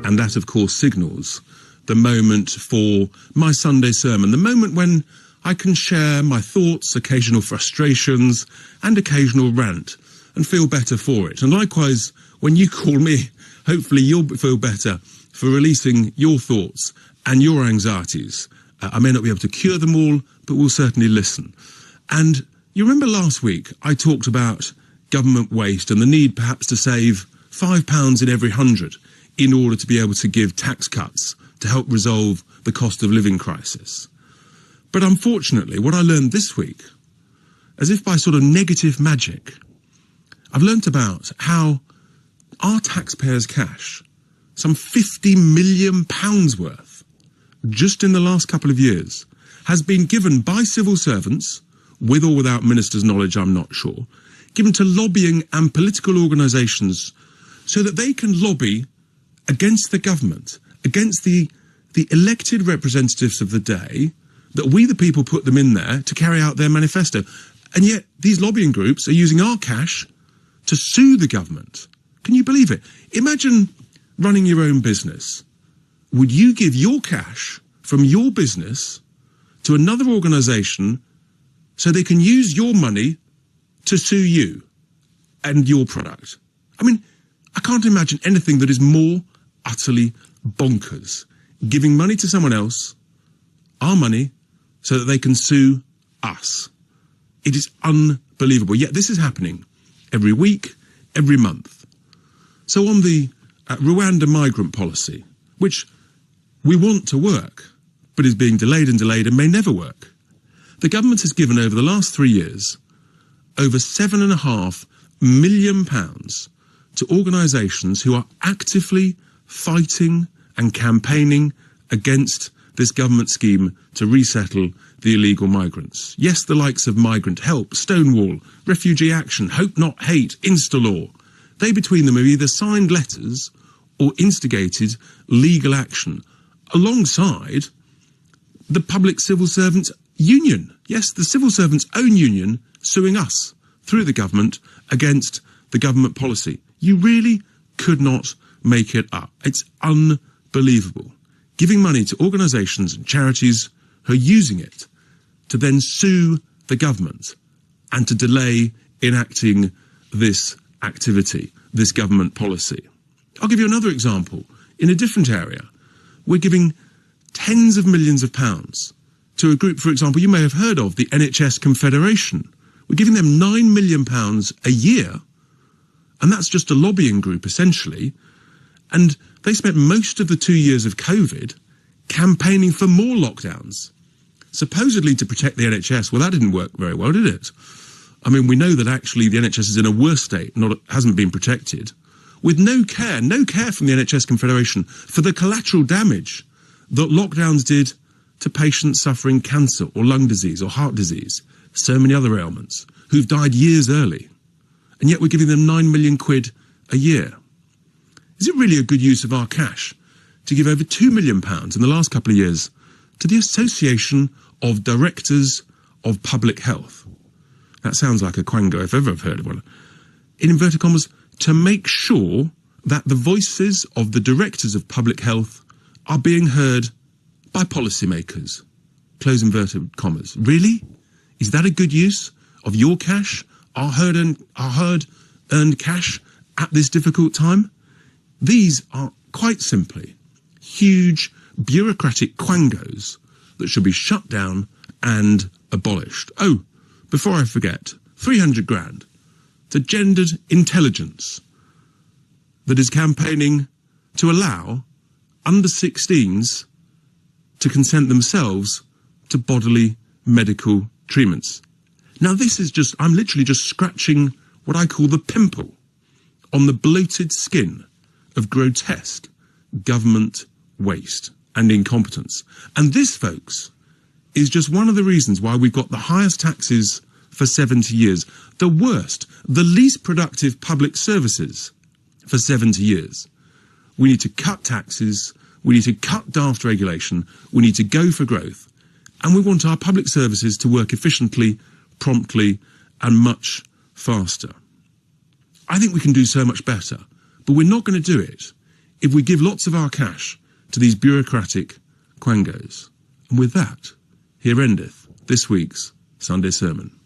And that, of course, signals the moment for my Sunday sermon, the moment when I can share my thoughts, occasional frustrations, and occasional rant, and feel better for it. And likewise, when you call me, hopefully you'll feel better for releasing your thoughts and your anxieties. I may not be able to cure them all, but we'll certainly listen. And you remember last week I talked about government waste and the need perhaps to save £5 in every 100 in order to be able to give tax cuts to help resolve the cost of living crisis. But unfortunately, what I learned this week, as if by sort of negative magic, I've learnt about how our taxpayers' cash, some £50 million worth, just in the last couple of years, has been given by civil servants, with or without ministers' knowledge, I'm not sure, given to lobbying and political organisations so that they can lobby against the government, against the elected representatives of the day, that we the people put them in there to carry out their manifesto. And yet these lobbying groups are using our cash to sue the government. Can you believe it? Imagine running your own business. Would you give your cash from your business to another organisation so they can use your money to sue you and your product? I mean, I can't imagine anything that is more utterly bonkers. Giving money to someone else, our money, so that they can sue us. It is unbelievable. Yet this is happening every week, every month. So on the Rwanda migrant policy, which we want to work, but is being delayed and may never work, the government has given over the last 3 years over £7.5 million to organisations who are actively fighting and campaigning against this government scheme to resettle the illegal migrants. Yes, the likes of Migrant Help, Stonewall, Refugee Action, Hope Not Hate, Instalaw. They between them have either signed letters or instigated legal action alongside the Public Civil Servants Union. Yes, the civil servants' own union suing us through the government against the government policy. You really could not make it up. It's unbelievable. Giving money to organisations and charities who are using it to then sue the government and to delay enacting this activity, this government policy. I'll give you another example. In a different area, we're giving tens of millions of pounds to a group, for example, you may have heard of, the NHS Confederation. We're giving them £9 million a year, and that's just a lobbying group, essentially. And they spent most of the 2 years of COVID campaigning for more lockdowns, supposedly to protect the NHS. Well, that didn't work very well, did it? I mean, we know that actually the NHS is in a worse state, hasn't been protected, with no care from the NHS Confederation for the collateral damage that lockdowns did to patients suffering cancer or lung disease or heart disease, so many other ailments, who've died years early. And yet we're giving them £9 million a year. Is it really a good use of our cash to give over £2 million in the last couple of years to the Association of Directors of Public Health? That sounds like a quango if ever I've heard of one. In inverted commas, to make sure that the voices of the directors of public health are being heard by policymakers. Close inverted commas. Really? Is that a good use of your cash, our hard-earned cash at this difficult time? These are quite simply huge bureaucratic quangos that should be shut down and abolished. Oh, before I forget, 300 grand to gendered intelligence that is campaigning to allow under 16s to consent themselves to bodily medical treatments. Now this is just, I'm literally just scratching what I call the pimple on the bloated skin of grotesque government waste and incompetence. And this, folks, is just one of the reasons why we've got the highest taxes for 70 years, the worst, the least productive public services for 70 years. We need to cut taxes, we need to cut daft regulation, we need to go for growth, and we want our public services to work efficiently, promptly, and much faster. I think we can do so much better, but we're not going to do it if we give lots of our cash to these bureaucratic quangos. And with that, here endeth this week's Sunday Sermon.